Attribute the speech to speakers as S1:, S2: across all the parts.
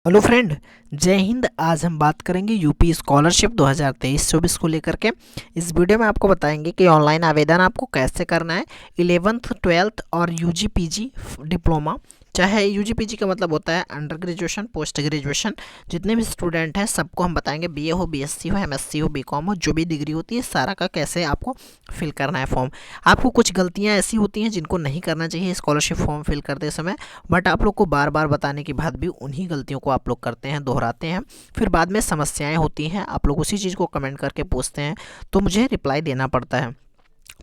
S1: Hello friend, जय हिंद। आज हम बात करेंगे यूपी स्कॉलरशिप 2023-24 को लेकर के। इस वीडियो में आपको बताएंगे कि ऑनलाइन आवेदन आपको कैसे करना है। 11th 12th और यूजी पीजी डिप्लोमा, चाहे यूजी पीजी का मतलब होता है अंडर ग्रेजुएशन, पोस्ट ग्रेजुएशन, जितने भी स्टूडेंट हैं सबको हम बताएंगे। बीए हो, बीएससी हो, एमएससी हो, बीकॉम हो, जो भी डिग्री होती है सारा का कैसे आपको फिल करना है फॉर्म। आपको कुछ गलतियाँ ऐसी होती हैं जिनको नहीं करना चाहिए स्कॉलरशिप फॉर्म फिल करते समय, बट आप लोग को बार बार बताने के बाद भी उन्हीं गलतियों को आप लोग करते हैं, दोहराते हैं। फिर बाद में समस्याएं होती हैं, आप लोग उसी चीज़ को कमेंट करके पूछते हैं तो मुझे रिप्लाई देना पड़ता है।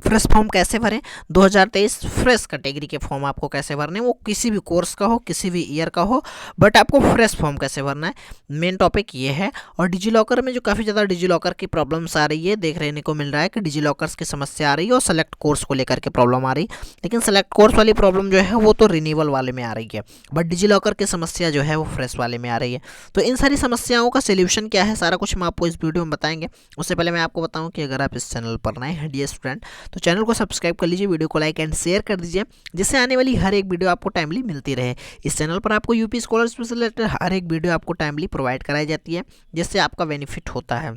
S1: फ्रेश फॉर्म कैसे भरें? 2023 फ्रेश कैटेगरी के फॉर्म आपको कैसे भरने, वो किसी भी कोर्स का हो, किसी भी ईयर का हो, बट आपको फ्रेश फॉर्म कैसे भरना है, मेन टॉपिक ये है। और डिजी लॉकर में जो काफ़ी ज़्यादा डिजी लॉकर की प्रॉब्लम्स आ रही है, देख रहने को मिल रहा है कि डिजी लॉकर्स की समस्या आ रही है और सेलेक्ट कोर्स को लेकर के प्रॉब्लम आ रही है। लेकिन सेलेक्ट कोर्स वाली प्रॉब्लम जो है वो तो रिन्यूअल वाले में आ रही है, बट डिजी लॉकर की समस्या जो है वो फ्रेश वाले में आ रही है। तो इन सारी समस्याओं का सोल्यूशन क्या है, सारा कुछ हम आपको इस वीडियो में बताएंगे। उससे पहले मैं आपको बताऊँ कि अगर आप इस चैनल पर नए हैं डियर स्टूडेंट, तो चैनल को सब्सक्राइब कर लीजिए, वीडियो को लाइक एंड शेयर कर दीजिए, जिससे आने वाली हर एक वीडियो आपको टाइमली मिलती रहे। इस चैनल पर आपको यूपी स्कॉलरशिप से रिलेटेड हर एक वीडियो आपको टाइमली प्रोवाइड कराई जाती है, जिससे आपका बेनिफिट होता है।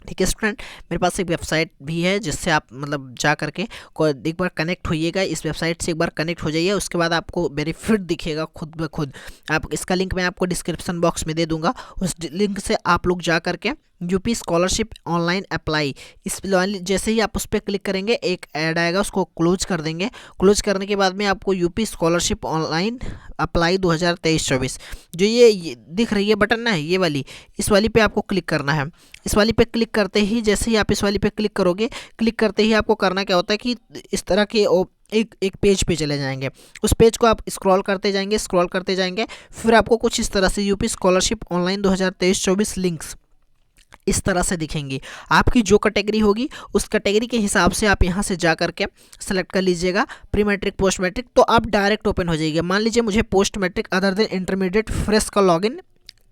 S1: ठीक है स्टूडेंट, मेरे पास एक वेबसाइट भी है जिससे आप मतलब जा करके एक बार कनेक्ट होइएगा। इस वेबसाइट से एक बार कनेक्ट हो जाइए, उसके बाद आपको बेनिफिट दिखेगा खुद ब खुद। आप इसका लिंक मैं आपको डिस्क्रिप्शन बॉक्स में दे दूंगा, उस लिंक से आप लोग जा करके यूपी स्कॉलरशिप ऑनलाइन अप्लाई, इस जैसे ही आप उस पर क्लिक करेंगे एक ऐड आएगा, उसको क्लोज कर देंगे। क्लोज करने के बाद में आपको यूपी स्कॉलरशिप ऑनलाइन अप्लाई 2023-24 जो ये दिख रही है बटन ना, ये वाली, इस वाली पे आपको क्लिक करना है। इस वाली पे क्लिक करते ही, जैसे ही आप इस वाली पे क्लिक करोगे, क्लिक करते ही आपको करना क्या होता है कि इस तरह के एक पेज पे चले जाएंगे। उस पेज को आप स्क्रॉल करते जाएंगे, स्क्रॉल करते जाएंगे, फिर आपको कुछ इस तरह से यूपी स्कॉलरशिप ऑनलाइन 2023-24 लिंक्स इस तरह से दिखेंगी। आपकी जो कैटेगरी होगी उस कैटेगरी के हिसाब से आप यहाँ से जा करके सेलेक्ट कर लीजिएगा, प्री मैट्रिक, पोस्ट मैट्रिक, तो आप डायरेक्ट ओपन हो जाइएगा। मान लीजिए मुझे post matric other than intermediate fresh का लॉगिन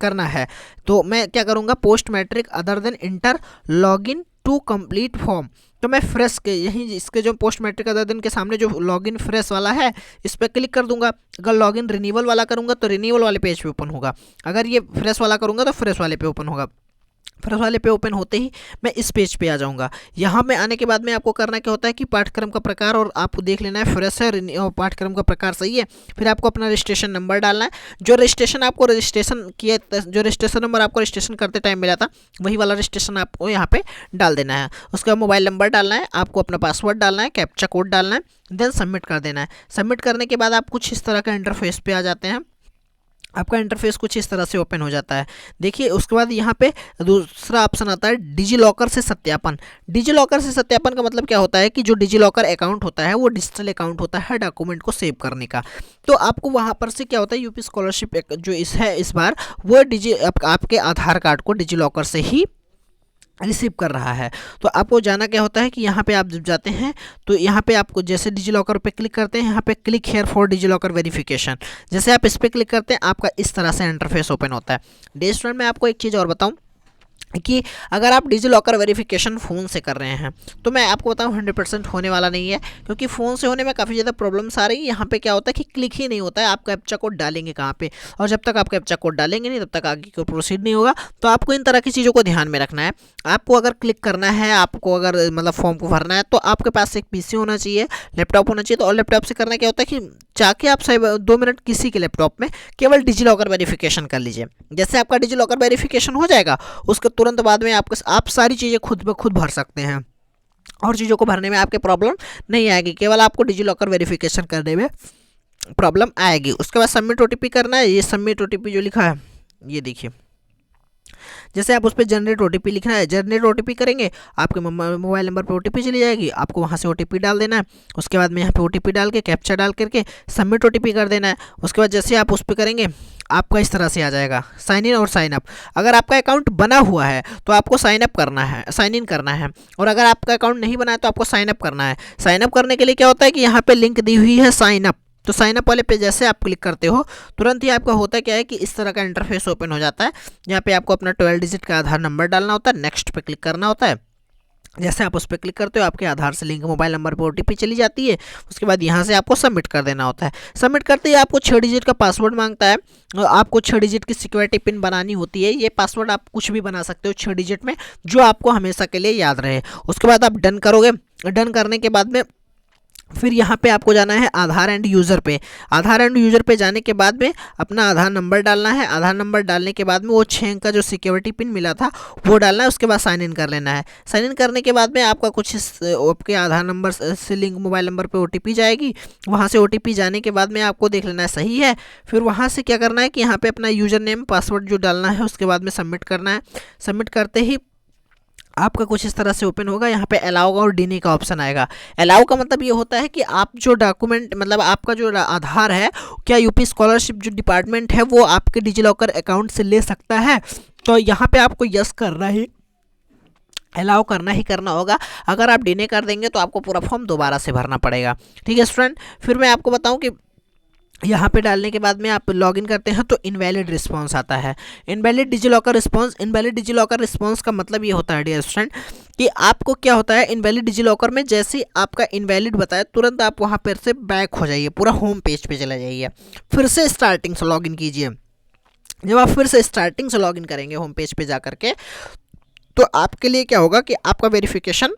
S1: करना है, तो मैं क्या करूँगा, post matric other than inter login to complete form, तो मैं फ्रेश के यहीं इसके जो पोस्ट मैट्रिक अदर देन के सामने जो लॉगिन फ्रेश वाला है इस पर क्लिक कर दूंगा। अगर लॉगिन रिन्यूअल वाला करूँगा तो रिन्यूअल वाले पेज पे ओपन होगा, अगर ये फ्रेश वाला करूँगा तो फ्रेश वाले पे ओपन होगा। फ्रेश वाले पे ओपन होते ही मैं इस पेज पे आ जाऊंगा। यहाँ में आने के बाद में आपको करना क्या होता है कि पाठ्यक्रम का प्रकार, और आपको देख लेना है फ्रेश है पाठ्यक्रम का प्रकार सही है। फिर आपको अपना रजिस्ट्रेशन नंबर डालना है, जो रजिस्ट्रेशन आपको रजिस्ट्रेशन किया, जो रजिस्ट्रेशन नंबर आपको रजिस्ट्रेशन करते टाइम मिला था वही वाला रजिस्ट्रेशन आपको यहाँ पे डाल देना है। उसके बाद मोबाइल नंबर डालना है, आपको अपना पासवर्ड डालना है, कैप्चा कोड डालना है, देन सबमिट कर देना है। सबमिट करने के बाद आप कुछ इस तरह का इंटरफेस पे आ जाते हैं। आपका इंटरफेस कुछ इस तरह से ओपन हो जाता है। देखिए उसके बाद यहाँ पे दूसरा ऑप्शन आता है डिजी लॉकर से सत्यापन। डिजी लॉकर से सत्यापन का मतलब क्या होता है कि जो डिजी लॉकर अकाउंट होता है वो डिजिटल अकाउंट होता है डॉक्यूमेंट को सेव करने का। तो आपको वहाँ पर से क्या होता है, यूपी स्कॉलरशिप जो इस बार वो आपके आधार कार्ड को डिजी लॉकर से ही रिसीव कर रहा है। तो आपको जाना क्या होता है कि यहाँ पे आप जब जाते हैं तो यहाँ पे आपको जैसे डिजी लॉकर पे क्लिक करते हैं, यहाँ पे click here for DigiLocker verification, जैसे आप इस पर क्लिक करते हैं आपका इस तरह से इंटरफेस ओपन होता है। डे स्टूडेंट, मैं आपको एक चीज़ और बताऊँ कि अगर आप डिजी लॉकर वेरिफिकेशन फ़ोन से कर रहे हैं तो मैं आपको बताऊं 100% होने वाला नहीं है, क्योंकि फ़ोन से होने में काफ़ी ज़्यादा प्रॉब्लम्स आ रही है। यहाँ पे क्या होता है कि क्लिक ही नहीं होता है, आप कैप्चा कोड डालेंगे कहाँ पे, और जब तक आप कैप्चा कोड डालेंगे नहीं तब तक आगे को प्रोसीड नहीं होगा। तो आपको इन तरह की चीज़ों को ध्यान में रखना है। आपको अगर क्लिक करना है, आपको अगर मतलब फॉर्म को भरना है, तो आपके पास एक पीसी होना चाहिए, लैपटॉप होना चाहिए। तो और लैपटॉप से करना क्या होता है कि जाके आप 2 मिनट किसी के लैपटॉप में केवल डिजी लॉकर वेरिफिकेशन कर लीजिए। जैसे आपका डिजी लॉकर वेरिफिकेशन हो जाएगा उसके तुरंत बाद में आप सारी चीज़ें खुद ब खुद भर सकते हैं, और चीज़ों को भरने में आपके प्रॉब्लम नहीं आएगी, केवल आपको डिजी लॉकर वेरिफिकेशन करने में प्रॉब्लम आएगी। उसके बाद सबमिट ओटीपी करना है। ये सबमिट ओटीपी जो लिखा है ये देखिए, जैसे आप उस पर जनरेट ओटीपी लिखना है, जनरेट ओटीपी करेंगे आपके मोबाइल नंबर पर ओटीपी चली जाएगी, आपको वहाँ से ओटीपी डाल देना है। उसके बाद में यहाँ पे ओटीपी डाल के कैप्चा डाल करके सबमिट ओटीपी कर देना है। उसके बाद जैसे आप उस पर करेंगे आपका इस तरह से आ जाएगा साइन इन और साइन अप। अगर आपका अकाउंट बना हुआ है तो आपको साइन अप करना है, साइन इन करना है, और अगर आपका अकाउंट नहीं बना है तो आपको साइन अप करना है। साइन अप करने के लिए क्या होता है कि यहाँ पे लिंक दी हुई है साइन अप, तो साइन अप वाले पे जैसे आप क्लिक करते हो तुरंत ही आपका होता क्या है कि इस तरह का इंटरफेस ओपन हो जाता है। यहाँ पे आपको अपना 12 डिजिट का आधार नंबर डालना होता है, नेक्स्ट पे क्लिक करना होता है। जैसे आप उस पर क्लिक करते हो आपके आधार से लिंक मोबाइल नंबर पर ओटीपी चली जाती है। उसके बाद यहाँ से आपको सबमिट कर देना होता है। सबमिट करते ही आपको 6 डिजिट का पासवर्ड मांगता है। आपको 6 डिजिट की सिक्योरिटी पिन बनानी होती है। ये पासवर्ड आप कुछ भी बना सकते हो 6 डिजिट में, जो आपको हमेशा के लिए याद रहे। उसके बाद आप डन करोगे। डन करने के बाद में फिर यहाँ पे आपको जाना है आधार एंड यूज़र पे। आधार एंड यूज़र पे जाने के बाद में अपना आधार नंबर डालना है। आधार नंबर डालने के बाद में वो 6 अंक का जो सिक्योरिटी पिन मिला था वो डालना है। उसके बाद साइन इन कर लेना है। साइन इन करने के बाद में आपका कुछ आपके आधार नंबर से लिंक मोबाइल नंबर पे ओटीपी जाएगी। वहाँ से ओटीपी जाने के बाद में आपको देख लेना है सही है। फिर वहाँ से क्या करना है कि यहाँ पर अपना यूज़र नेम पासवर्ड जो डालना है, उसके बाद में सबमिट करना है। सबमिट करते ही आपका कुछ इस तरह से ओपन होगा। यहाँ पे अलाउ और डीनी का ऑप्शन आएगा। अलाउ का मतलब ये होता है कि आप जो डॉक्यूमेंट मतलब आपका जो आधार है, क्या यूपी स्कॉलरशिप जो डिपार्टमेंट है वो आपके डिजिलॉकर अकाउंट से ले सकता है। तो यहाँ पे आपको यस करना ही, अलाउ करना ही करना होगा। अगर आप डीने कर देंगे तो आपको पूरा फॉर्म दोबारा से भरना पड़ेगा। ठीक है स्टूडेंट, फिर मैं आपको बताऊँ कि यहाँ पे डालने के बाद में आप लॉगिन करते हैं तो इनवैलिड रिस्पांस आता है। Invalid DigiLocker response. Invalid DigiLocker response का मतलब ये होता है डियर स्टूडेंट कि आपको क्या होता है, इनवैलिड डिजिलॉकर में जैसे ही आपका इनवैलिड बताया तुरंत आप वहाँ पर से बैक हो जाइए, पूरा होम पेज पे चले जाइए, फिर से स्टार्टिंग से लॉगिन कीजिए। जब आप फिर से स्टार्टिंग से लॉगिन करेंगे होम पेज पे जा करके, तो आपके लिए क्या होगा कि आपका वेरिफिकेशन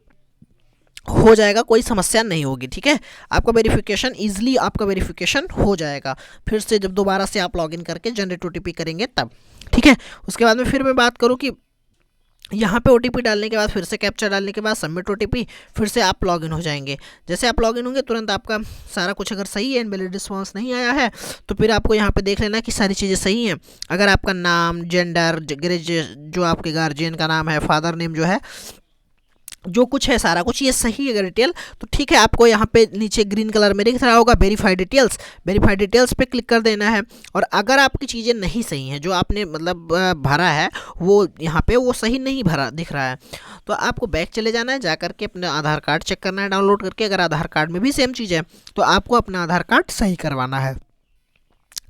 S1: हो जाएगा, कोई समस्या नहीं होगी। ठीक है, आपका वेरिफिकेशन ईजिली आपका वेरिफिकेशन हो जाएगा। फिर से जब दोबारा से आप लॉगिन करके जनरेट ओटीपी करेंगे तब। ठीक है, उसके बाद में फिर मैं बात करूँ कि यहाँ पे ओटीपी डालने के बाद फिर से कैप्चा डालने के बाद सबमिट ओटीपी, फिर से आप लॉगिन हो जाएंगे। जैसे आप लॉगिन होंगे तुरंत आपका सारा कुछ अगर सही है, इनवैलिड रिस्पांस नहीं आया है, तो फिर आपको यहाँ पे देख लेना कि सारी चीज़ें सही हैं। अगर आपका नाम, जेंडर, जो आपके गार्जियन का नाम है, फादर नेम जो है, जो कुछ है सारा कुछ ये सही है डिटेल, तो ठीक है। आपको यहाँ पे नीचे ग्रीन कलर में दिख रहा होगा वेरीफाइड डिटेल्स। वेरीफाइड डिटेल्स पे क्लिक कर देना है। और अगर आपकी चीज़ें नहीं सही हैं, जो आपने मतलब भरा है वो यहाँ पे वो सही नहीं भरा दिख रहा है, तो आपको बैक चले जाना है। जा करके अपना आधार कार्ड चेक करना है डाउनलोड करके। अगर आधार कार्ड में भी सेम चीज़ है तो आपको अपना आधार कार्ड सही करवाना है।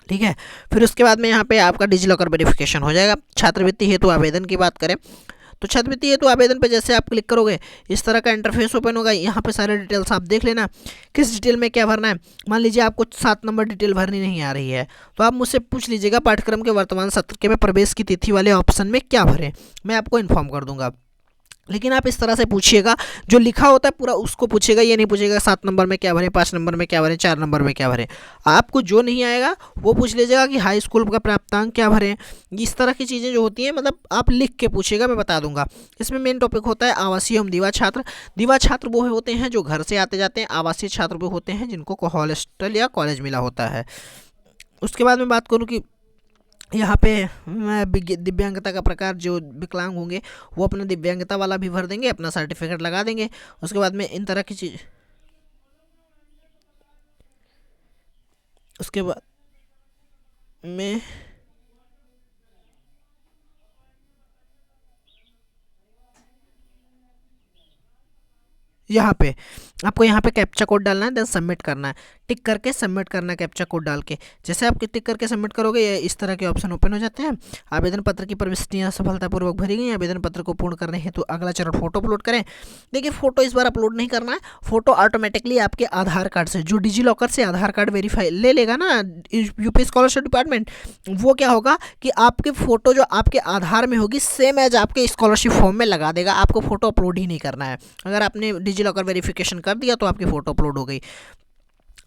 S1: ठीक है, फिर उसके बाद में यहाँ पे आपका डिजिलॉकर वेरिफिकेशन हो जाएगा। छात्रवृत्ति हेतु आवेदन की बात करें तो छात्रवृत्ति हेतु आवेदन पे जैसे आप क्लिक करोगे इस तरह का इंटरफेस ओपन होगा। यहाँ पे सारे डिटेल्स आप देख लेना, किस डिटेल में क्या भरना है। मान लीजिए आपको 7 नंबर डिटेल भरनी नहीं आ रही है, तो आप मुझसे पूछ लीजिएगा पाठ्यक्रम के वर्तमान सत्र के में प्रवेश की तिथि वाले ऑप्शन में क्या भरें, मैं आपको इन्फॉर्म कर दूंगा। लेकिन आप इस तरह से पूछिएगा, जो लिखा होता है पूरा उसको पूछिएगा। ये नहीं पूछेगा 7 नंबर में क्या भरें, 5 नंबर में क्या भरें, 4 नंबर में क्या भरें। आपको जो नहीं आएगा वो पूछ लीजिएगा कि हाई स्कूल का प्राप्तांक क्या भरें। इस तरह की चीज़ें जो होती हैं मतलब आप लिख के पूछिएगा, मैं बता दूंगा। इसमें मेन टॉपिक होता है आवासीय एवं दीवा छात्र। दीवा छात्र वो होते हैं जो घर से आते जाते हैं। आवासीय छात्र वो होते हैं जिनको हॉस्टल या कॉलेज मिला होता है। उसके बाद मैं बात करूँ कि यहाँ पे दिव्यांगता का प्रकार, जो विकलांग होंगे वो अपना दिव्यांगता वाला भी भर देंगे, अपना सर्टिफिकेट लगा देंगे। उसके बाद में इन तरह की चीज़, उसके बाद में यहाँ पे आपको यहाँ पे कैप्चा कोड डालना है, देन सबमिट करना है। टिक करके सबमिट करना है कैप्चा कोड डाल के। जैसे आप टिक करके सबमिट करोगे ये इस तरह के ऑप्शन ओपन हो जाते हैं। आवेदन पत्र की प्रविष्टियाँ सफलतापूर्वक भरी गई। आवेदन पत्र को पूर्ण करने हेतु अगला चरण फोटो अपलोड करें। देखिए फोटो इस बार अपलोड नहीं करना है। फोटो ऑटोमेटिकली आपके आधार कार्ड से, जो डिजिलॉकर से आधार कार्ड वेरीफाई ले लेगा ना यूपी स्कॉलरशिप डिपार्टमेंट, वो क्या होगा कि आपके फोटो जो आपके आधार में होगी सेम एज आपके स्कॉलरशिप फॉर्म में लगा देगा। आपको फोटो अपलोड ही नहीं करना है। अगर आपने डिजिलॉकर वेरिफिकेशन कर दिया तो आपकी फ़ोटो अपलोड हो गई।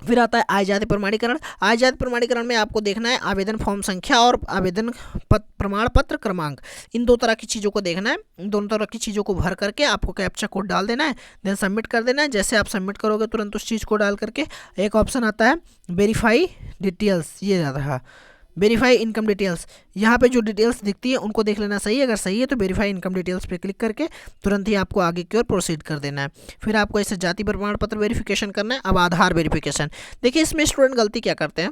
S1: फिर आता है आय जाति प्रमाणीकरण। आय जाति प्रमाणीकरण में आपको देखना है आवेदन फॉर्म संख्या और आवेदन प्रमाण पत्र क्रमांक, इन 2 तरह की चीज़ों को देखना है। इन दोनों तरह की चीज़ों को भर करके आपको कैप्चा कोड डाल देना है, देन सबमिट कर देना है। जैसे आप सबमिट करोगे तुरंत उस चीज़ को डाल करके एक ऑप्शन आता है वेरीफाई डिटेल्स, ये रहा वेरीफाई इनकम डिटेल्स। यहाँ पे जो डिटेल्स दिखती है उनको देख लेना सही है। अगर सही है तो वेरीफाई इनकम डिटेल्स पे क्लिक करके तुरंत ही आपको आगे की ओर प्रोसीड कर देना है। फिर आपको ऐसे जाति प्रमाण पत्र वेरिफिकेशन करना है। अब आधार वेरिफिकेशन, देखिए इसमें स्टूडेंट गलती क्या करते हैं,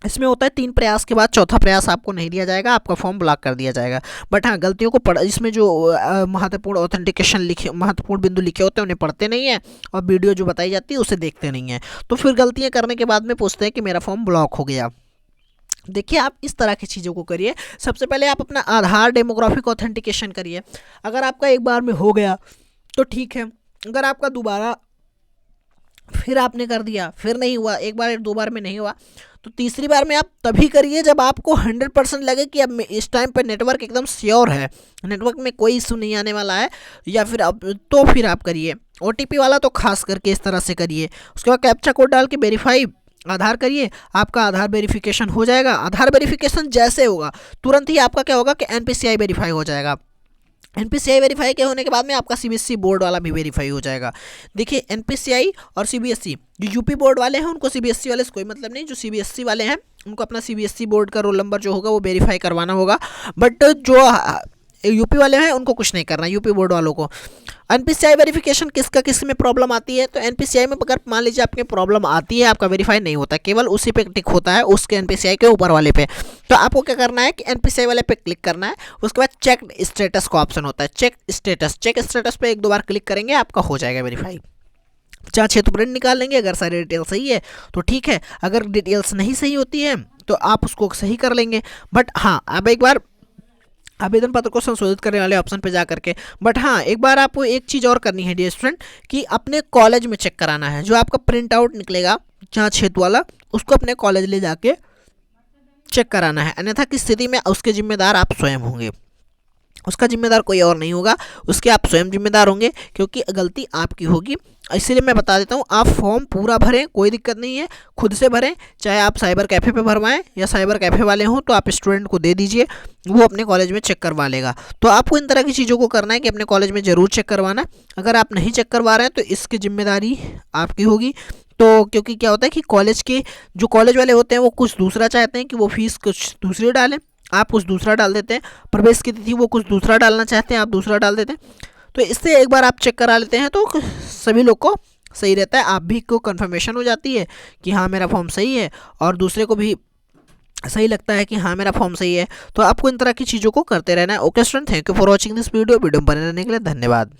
S1: इसमें होता है 3 प्रयास के बाद चौथा प्रयास आपको नहीं दिया जाएगा, आपका फॉर्म ब्लॉक कर दिया जाएगा। बट हाँ, गलतियों को पढ़, इसमें जो महत्वपूर्ण ऑथेंटिकेशन लिखे, महत्वपूर्ण बिंदु लिखे होते हैं उन्हें पढ़ते नहीं है, और वीडियो जो बताई जाती है उसे देखते नहीं है। तो फिर गलतियाँ करने के बाद में पूछते हैं कि मेरा फॉर्म ब्लॉक हो गया। देखिए आप इस तरह की चीज़ों को करिए। सबसे पहले आप अपना आधार डेमोग्राफिक ऑथेंटिकेशन करिए। अगर आपका एक बार में हो गया तो ठीक है। अगर आपका दोबारा फिर आपने कर दिया, फिर नहीं हुआ, एक बार दो बार में नहीं हुआ, तो तीसरी बार में आप तभी करिए जब आपको 100% लगे कि अब इस टाइम पे नेटवर्क एकदम श्योर है, नेटवर्क में कोई इशू नहीं आने वाला है, या फिर अब तो फिर आप करिए। OTP वाला तो खास करके इस तरह से करिए। उसके बाद कैप्चा कोड डाल के वेरीफाई आधार करिए, आपका आधार वेरिफिकेशन हो जाएगा। आधार वेरिफिकेशन जैसे होगा तुरंत ही आपका क्या होगा कि NPCI वेरीफाई हो जाएगा। NPCI वेरीफाई के होने के बाद में आपका CBSE बोर्ड वाला भी वेरीफाई हो जाएगा। देखिए NPCI और CBSE, जो यूपी बोर्ड वाले हैं उनको CBSE वाले से कोई मतलब नहीं, जो CBSE वाले हैं उनको अपना CBSE बोर्ड का रोल नंबर जो होगा वो वेरीफाई करवाना होगा। बट जो यूपी वाले हैं उनको कुछ नहीं करना, यूपी बोर्ड वालों को। NPCI वेरिफिकेशन किसका किस में प्रॉब्लम आती है, तो NPCI में अगर मान लीजिए आपके प्रॉब्लम आती है, आपका वेरीफाई नहीं होता, केवल उसी पे टिक होता है, उसके NPCI के ऊपर वाले पे, तो आपको क्या करना है कि NPCI वाले पे क्लिक करना है। उसके बाद चेक स्टेटस का ऑप्शन होता है, चेक स्टेटस पे एक दो बार क्लिक करेंगे, आपका हो जाएगा वेरीफाई। 4-6 तो प्रिंट निकाल लेंगे, अगर सारी डिटेल सही है तो ठीक है, अगर डिटेल्स नहीं सही होती है तो आप उसको सही कर लेंगे। बट हाँ, अब एक बार आवेदन पत्र को संशोधित करने वाले ऑप्शन पे जा करके, बट हाँ एक बार आपको एक चीज़ और करनी है डियर स्टूडेंट, कि अपने कॉलेज में चेक कराना है। जो आपका प्रिंट आउट निकलेगा जांच हेतु वाला, उसको अपने कॉलेज ले जाके चेक कराना है, अन्यथा की स्थिति में उसके जिम्मेदार आप स्वयं होंगे, उसका जिम्मेदार कोई और नहीं होगा, उसके आप स्वयं जिम्मेदार होंगे, क्योंकि गलती आपकी होगी। इसीलिए मैं बता देता हूँ, आप फॉर्म पूरा भरें, कोई दिक्कत नहीं है, खुद से भरें, चाहे आप साइबर कैफ़े पे भरवाएं या साइबर कैफ़े वाले हों तो आप स्टूडेंट को दे दीजिए, वो अपने कॉलेज में चेक करवा लेगा। तो आपको इन तरह की चीज़ों को करना है कि अपने कॉलेज में ज़रूर चेक करवाना। अगर आप नहीं चेक करवा रहे हैं तो इसकी जिम्मेदारी आपकी होगी। तो क्योंकि क्या होता है कि कॉलेज के जो कॉलेज वाले होते हैं वो कुछ दूसरा चाहते हैं कि वो फीस कुछ दूसरी डालें, आप कुछ दूसरा डाल देते हैं, प्रवेश की तिथि वो कुछ दूसरा डालना चाहते हैं, आप दूसरा डाल देते हैं। तो इससे एक बार आप चेक करा लेते हैं तो सभी लोग को सही रहता है, आप भी को कंफर्मेशन हो जाती है कि हाँ मेरा फॉर्म सही है, और दूसरे को भी सही लगता है कि हाँ मेरा फॉर्म सही है। तो आपको इन तरह की चीज़ों को करते रहना है। Okay student, thank you for watching this video में बने रहने के लिए धन्यवाद।